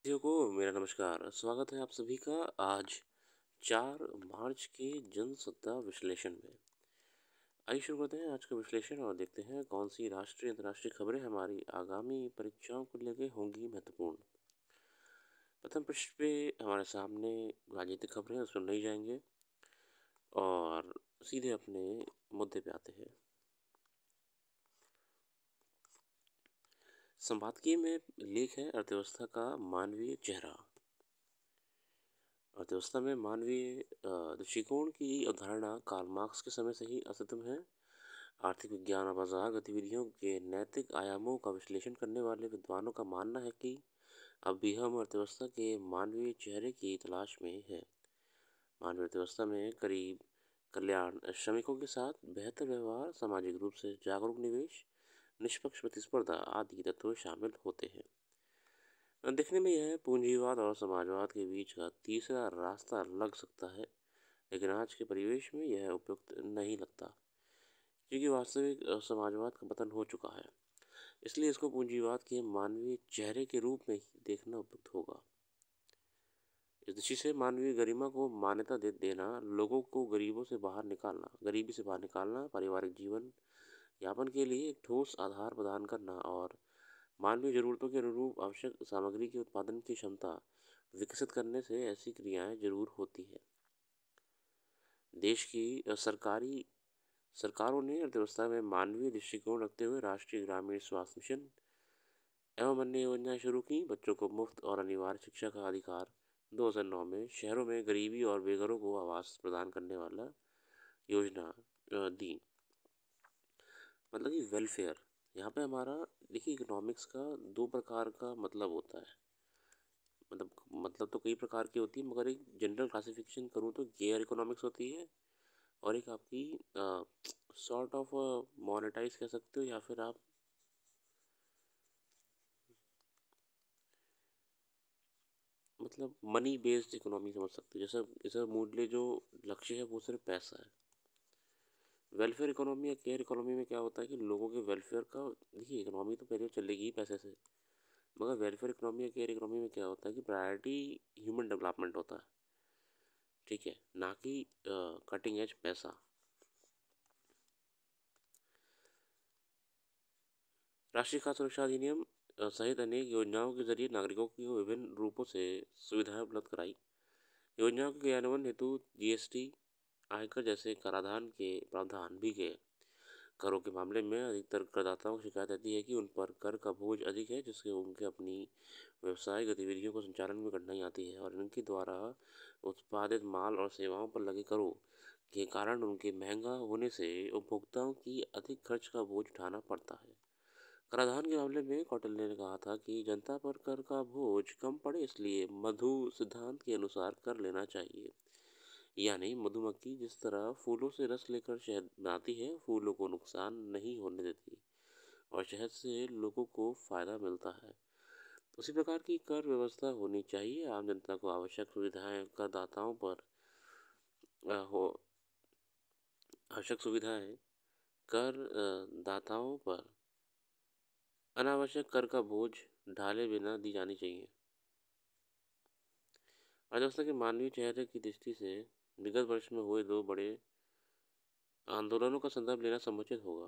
साथियों को मेरा नमस्कार। स्वागत है आप सभी का आज 4 मार्च के जनसत्ता विश्लेषण में। आइए शुरू करते हैं आज का विश्लेषण और देखते हैं कौन सी राष्ट्रीय अंतर्राष्ट्रीय खबरें हमारी आगामी परीक्षाओं को लेके होंगी महत्वपूर्ण। प्रथम पृष्ठ पे हमारे सामने राजनीतिक खबरें, उस पर नहीं जाएंगे और सीधे अपने मुद्दे पे आते हैं। संपादकीय में लेख है अर्थव्यवस्था का मानवीय चेहरा। अर्थव्यवस्था में मानवीय दृष्टिकोण की अवधारणा कार्ल मार्क्स के समय से ही अस्तित्व में है। आर्थिक विज्ञान और बाजार गतिविधियों के नैतिक आयामों का विश्लेषण करने वाले विद्वानों का मानना है कि अब भी हम अर्थव्यवस्था के मानवीय चेहरे की तलाश में हैं। मानवीय अर्थव्यवस्था में करीब कल्याण, श्रमिकों के साथ बेहतर व्यवहार, सामाजिक रूप से जागरूक निवेश, निष्पक्ष प्रतिस्पर्धा आदि तत्व शामिल होते हैं। दिखने में यह पूंजीवाद और समाजवाद के बीच का तीसरा रास्ता लग सकता है, लेकिन आज के परिवेश में यह उपयुक्त नहीं लगता, क्योंकि वास्तविक समाजवाद का पतन हो चुका है। इसलिए इसको पूंजीवाद के मानवीय चेहरे के रूप में ही देखना उपयुक्त होगा। इस दृष्टि से मानवीय गरिमा को मान्यता देना, लोगों को गरीबी से बाहर निकालना, पारिवारिक जीवन यापन के लिए एक ठोस आधार प्रदान करना और मानवीय ज़रूरतों के अनुरूप आवश्यक सामग्री के उत्पादन की क्षमता विकसित करने से ऐसी क्रियाएं जरूर होती है। देश की सरकारों ने अर्थव्यवस्था में मानवीय दृष्टिकोण रखते हुए राष्ट्रीय ग्रामीण स्वास्थ्य मिशन एवं अन्य योजनाएं शुरू की। बच्चों को मुफ्त और अनिवार्य शिक्षा का अधिकार 2009 में, शहरों में गरीबी और बेघरों को आवास प्रदान करने वाला योजना दी। मतलब कि वेलफेयर, यहाँ पे हमारा देखिए इकोनॉमिक्स का दो प्रकार का मतलब होता है। मतलब तो कई प्रकार की होती है, मगर एक जनरल क्लासिफिकेशन करूँ तो गेयर इकोनॉमिक्स होती है और एक आपकी सॉर्ट ऑफ मोनेटाइज कह सकते हो, या फिर आप मतलब मनी बेस्ड इकोनॉमी समझ सकते हो। जैसा जैसा मूल्य जो लक्ष्य है वो सिर्फ पैसा है। वेलफेयर इकोनॉमी या केयर इकोनॉमी में क्या होता है कि लोगों के वेलफेयर का, देखिए इकोनॉमी तो पहले चलेगी ही पैसे से, मगर वेलफेयर इकोनॉमी या केयर इकोनॉमी में क्या होता है कि प्रायोरिटी ह्यूमन डेवलपमेंट होता है, ठीक है, ना कि कटिंग एज पैसा। राष्ट्रीय खाद्य सुरक्षा अधिनियम सहित अनेक योजनाओं के जरिए नागरिकों को विभिन्न रूपों से सुविधाएं उपलब्ध कराई। योजनाओं के क्रियान्वयन हेतु जीएसटी, आयकर जैसे कराधान के प्रावधान भी किए। करों के मामले में अधिकतर करदाताओं की शिकायत रहती है कि उन पर कर का बोझ अधिक है, जिससे उनके अपनी व्यवसाय गतिविधियों को संचालन में कठिनाई आती है और इनके द्वारा उत्पादित माल और सेवाओं पर लगे करों के कारण उनके महंगा होने से उपभोक्ताओं की अधिक खर्च का बोझ उठाना पड़ता है। कराधान के मामले में कौटिल्य ने कहा था कि जनता पर कर का बोझ कम पड़े, इसलिए मधु सिद्धांत के अनुसार कर लेना चाहिए। यानी मधुमक्खी जिस तरह फूलों से रस लेकर शहद बनाती है, फूलों को नुकसान नहीं होने देती और शहद से लोगों को फायदा मिलता है, उसी प्रकार की कर व्यवस्था होनी चाहिए। आम जनता को आवश्यक सुविधाएं करदाताओं पर हो आवश्यक सुविधाएं कर दाताओं पर अनावश्यक कर का बोझ ढाले बिना दी जानी चाहिए। अर्थव्यवस्था के मानवीय चेहरे की दृष्टि से विगत वर्ष में हुए दो बड़े आंदोलनों का संदर्भ लेना समुचित होगा।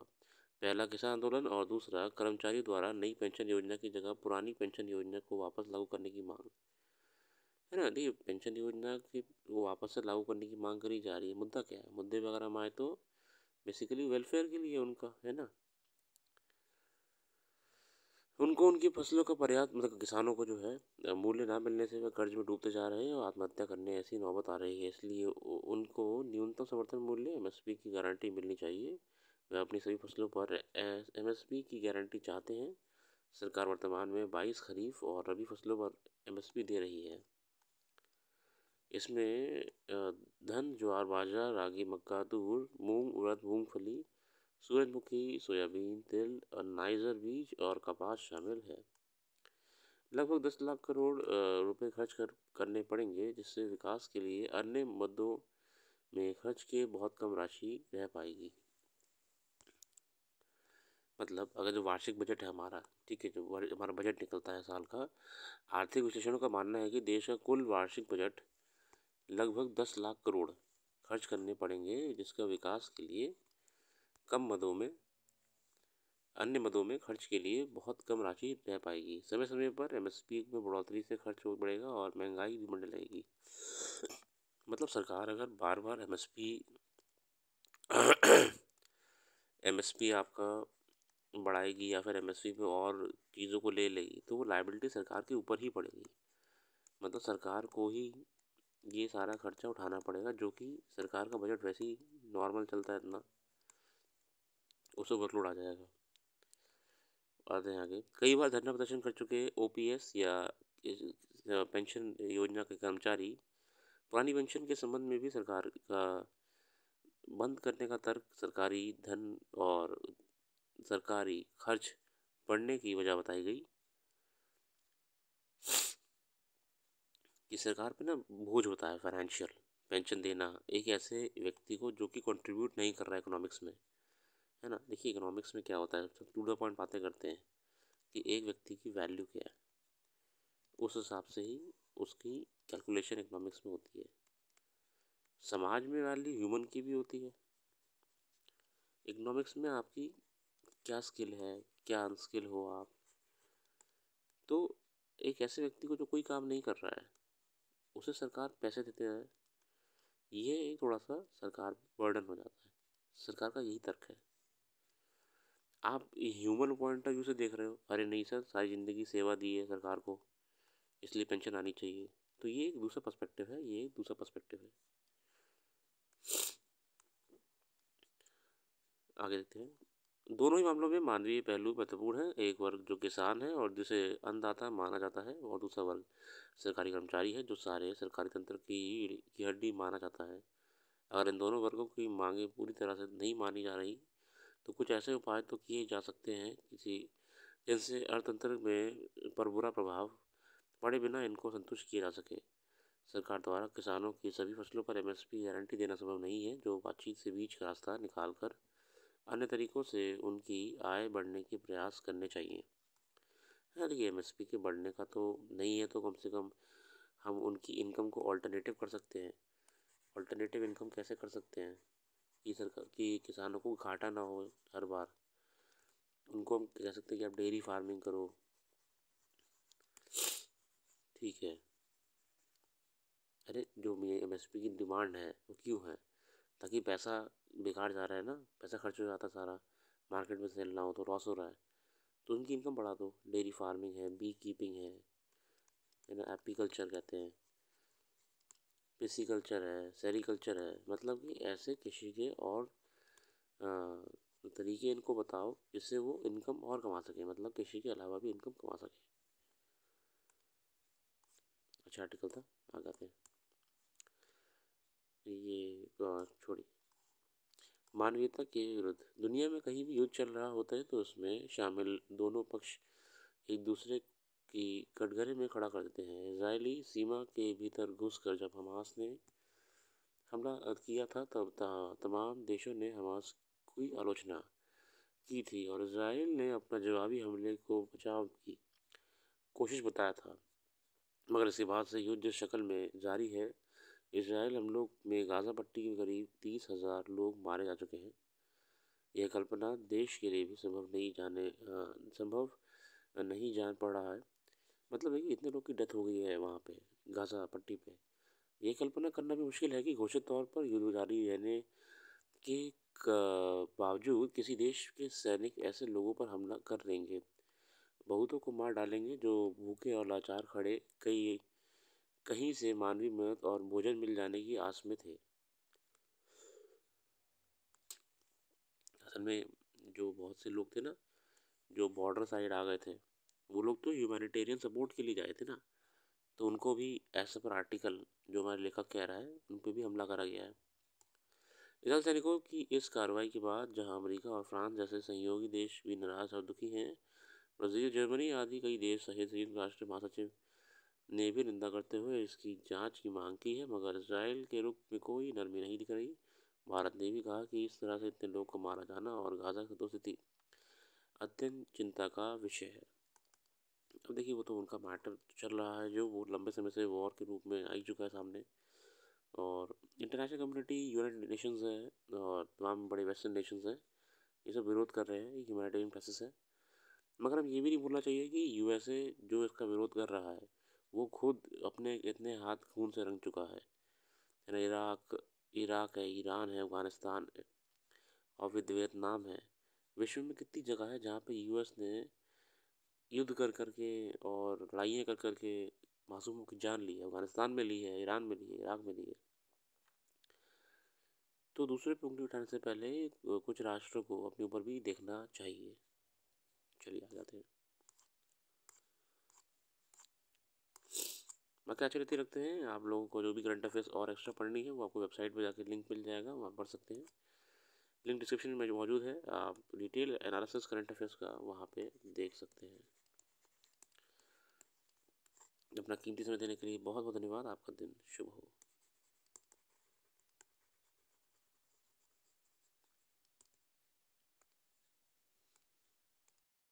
पहला किसान आंदोलन और दूसरा कर्मचारियों द्वारा नई पेंशन योजना की जगह पुरानी पेंशन योजना को वापस लागू करने की मांग, है ना। देखिए पेंशन योजना की वो वापस से लागू करने की मांग करी जा रही है। मुद्दा क्या है, मुद्दे वगैरह हम आए तो बेसिकली वेलफेयर के लिए उनका, है ना। उनको उनकी फसलों का पर्याप्त मतलब किसानों को जो है मूल्य ना मिलने से वे कर्ज में डूबते जा रहे हैं और आत्महत्या करने ऐसी नौबत आ रही है। इसलिए उनको न्यूनतम समर्थन मूल्य एमएसपी की गारंटी मिलनी चाहिए। वे अपनी सभी फसलों पर एमएसपी की गारंटी चाहते हैं। सरकार वर्तमान में 22 खरीफ और रबी फसलों पर एमएसपी दे रही है। इसमें धन, ज्वार, बाजरा, रागी, मक्का, तूर, मूंग, उड़द, मूंगफली, सूरजमुखी, सोयाबीन, तिल और नाइजर बीज और कपास शामिल है। लगभग 10 लाख करोड़ रुपए करने पड़ेंगे, जिससे विकास के लिए अन्य मदों में खर्च के बहुत कम राशि रह पाएगी। मतलब अगर जो वार्षिक बजट है हमारा, ठीक है, जो हमारा बजट निकलता है साल का, आर्थिक विश्लेषणों का मानना है कि देश का कुल वार्षिक बजट लगभग 10 लाख करोड़ खर्च करने पड़ेंगे, जिसका विकास के लिए कम मदों में अन्य मदों में खर्च के लिए बहुत कम राशि रह पाएगी। समय समय पर एमएसपी में बढ़ोतरी से खर्च हो बढ़ेगा और महंगाई भी मंडलाएगी। मतलब सरकार अगर बार बार एमएसपी आपका बढ़ाएगी या फिर एमएसपी में और चीज़ों को ले लेगी, तो वो लायबिलिटी सरकार के ऊपर ही पड़ेगी। मतलब सरकार को ही ये सारा खर्चा उठाना पड़ेगा, जो कि सरकार का बजट वैसे ही नॉर्मल चलता है इतना, उससे ओवरलोड आ जाएगा। आते हैं आगे। कई बार धरना प्रदर्शन कर चुके ओपीएस या पेंशन योजना के कर्मचारी पुरानी पेंशन के संबंध में भी सरकार का बंद करने का तर्क सरकारी धन और सरकारी खर्च बढ़ने की वजह बताई गई कि सरकार पे ना बोझ होता है फाइनेंशियल। पेंशन देना एक ऐसे व्यक्ति को जो कि कंट्रीब्यूट नहीं कर रहा है इकोनॉमिक्स में, है ना। देखिए इकोनॉमिक्स में क्या होता है, सब टू द पॉइंट बातें करते हैं कि एक व्यक्ति की वैल्यू क्या है, उस हिसाब से ही उसकी कैलकुलेशन इकोनॉमिक्स में होती है। समाज में वैल्यू ह्यूमन की भी होती है। इकोनॉमिक्स में आपकी क्या स्किल है, क्या अनस्किल हो आप, तो एक ऐसे व्यक्ति को जो कोई काम नहीं कर रहा है उसे सरकार पैसे देते हैं, ये एक थोड़ा सा सरकार बर्डन हो जाता है। सरकार का यही तर्क है। आप ह्यूमन पॉइंट ऑफ व्यू से देख रहे हो, अरे नहीं सर सारी ज़िंदगी सेवा दी है सरकार को, इसलिए पेंशन आनी चाहिए, तो ये एक दूसरा पर्सपेक्टिव है, ये एक दूसरा पर्सपेक्टिव है। आगे देखते हैं। दोनों ही मामलों में मानवीय पहलू महत्वपूर्ण है। एक वर्ग जो किसान है और जिसे अन्नदाता माना जाता है, और दूसरा वर्ग सरकारी कर्मचारी है जो सारे सरकारी तंत्र की हड्डी माना जाता है। अगर इन दोनों वर्गों की मांगें पूरी तरह से नहीं मानी जा रही, तो कुछ ऐसे उपाय तो किए जा सकते हैं किसी जिनसे अर्थतंत्र में पर बुरा प्रभाव पड़े बिना इनको संतुष्ट किया जा सके। सरकार द्वारा किसानों की सभी फसलों पर एमएसपी गारंटी देना संभव नहीं है, जो बातचीत से बीच का रास्ता निकालकर अन्य तरीकों से उनकी आय बढ़ने के प्रयास करने चाहिए। हाँ देखिए एमएसपी के बढ़ने का तो नहीं है, तो कम से कम हम उनकी इनकम को ऑल्टरनेटिव कर सकते हैं। ऑल्टरनेटिव इनकम कैसे कर सकते हैं कि सरकार कि किसानों को घाटा ना हो हर बार। उनको हम कह सकते हैं कि आप डेयरी फार्मिंग करो, ठीक है। अरे जो एमएसपी की डिमांड है वो क्यों है, ताकि पैसा बेकार जा रहा है ना, पैसा खर्च हो जाता सारा, मार्केट में सेल ना हो तो लॉस हो रहा है, तो उनकी इनकम बढ़ा दो। डेयरी फार्मिंग है, बी कीपिंग है ना, एपीकल्चर कहते हैं, पिसीकल्चर है, सेरीकल्चर है, मतलब कि ऐसे कृषि के और तरीके इनको बताओ जिससे वो इनकम और कमा सके, मतलब कृषि के अलावा भी इनकम कमा सके। अच्छा आर्टिकल था, आगे आते हैं। ये छोड़िए। मानवीयता के विरुद्ध दुनिया में कहीं भी युद्ध चल रहा होता है तो उसमें शामिल दोनों पक्ष एक दूसरे की कटघरे में खड़ा कर देते हैं। इजरायली सीमा के भीतर घुसकर जब हमास ने हमला किया था, तब तमाम देशों ने हमास की आलोचना की थी और इजराइल ने अपना जवाबी हमले को बचाव की कोशिश बताया था। मगर इसके बाद से युद्ध जिस शक्ल में जारी है, इसराइल हमलों में गाज़ा पट्टी के करीब 30,000 लोग मारे जा चुके हैं। यह कल्पना देश के लिए भी संभव नहीं जान पड़ रहा है। मतलब है कि इतने लोग की डेथ हो गई है वहाँ पे गाज़ा पट्टी पे, ये कल्पना करना भी मुश्किल है कि घोषित तौर पर युद्ध जारी रहने के बावजूद किसी देश के सैनिक ऐसे लोगों पर हमला कर देंगे, बहुतों को मार डालेंगे जो भूखे और लाचार खड़े कई कहीं से मानवीय मदद और भोजन मिल जाने की आस में थे। असल में जो बहुत से लोग थे ना, जो बॉर्डर साइड आ गए थे, वो लोग तो ह्यूमैनिटेरियन सपोर्ट के लिए जाए थे ना, तो उनको भी एज पर आर्टिकल जो हमारे लेखक कह रहा है उन पर भी हमला करा गया है। इसराइल सैनिकों की इस कार्रवाई के बाद जहां अमेरिका और फ्रांस जैसे सहयोगी देश भी नाराज और दुखी हैं, ब्राज़ील, जर्मनी आदि कई देश सहित संयुक्त राष्ट्र महासचिव ने भी निंदा करते हुए इसकी जांच की मांग की है, मगर इसराइल के रुख में कोई नरमी नहीं दिख रही। भारत ने भी कहा कि इस तरह से इतने लोग को मारा जाना और गाज़ा की तो स्थिति अत्यंत चिंता का विषय है। अब देखिए वो तो उनका मैटर चल रहा है जो वो लंबे समय से वॉर के रूप में आ ही चुका है सामने। और इंटरनेशनल कम्युनिटी, यूनाइटेड नेशंस है और तमाम बड़े वेस्टर्न नेशंस हैं, ये सब विरोध कर रहे हैं, ये ह्यूमैनिटेरियन क्राइसिस है। मगर हमें ये भी नहीं भूलना चाहिए कि यूएसए जो इसका विरोध कर रहा है वो खुद अपने इतने हाथ खून से रंग चुका है ना। इराक इराक है, ईरान है, अफगानिस्तान है और वियतनाम है। विश्व में कितनी जगह है जहाँ पे यूएस ने युद्ध कर कर के और लड़ाइयाँ कर कर के मासूमों की जान ली है। अफगानिस्तान में ली है, ईरान में ली है, इराक में ली है। तो दूसरे पे उंगली उठाने से पहले कुछ राष्ट्रों को अपने ऊपर भी देखना चाहिए। चलिए आ जाते हैं। बाकी अच्छे रहते रखते हैं। आप लोगों को जो भी करंट अफेयर्स और एक्स्ट्रा पढ़नी है वो आपको वेबसाइट पे जाके लिंक मिल जाएगा, वहाँ पढ़ सकते हैं। लिंक डिस्क्रिप्शन में जो मौजूद है, आप डिटेल एनालिसिस करंट अफेयर्स का वहाँ पे देख सकते हैं। अपना कीमती समय देने के लिए बहुत बहुत धन्यवाद। आपका दिन शुभ हो।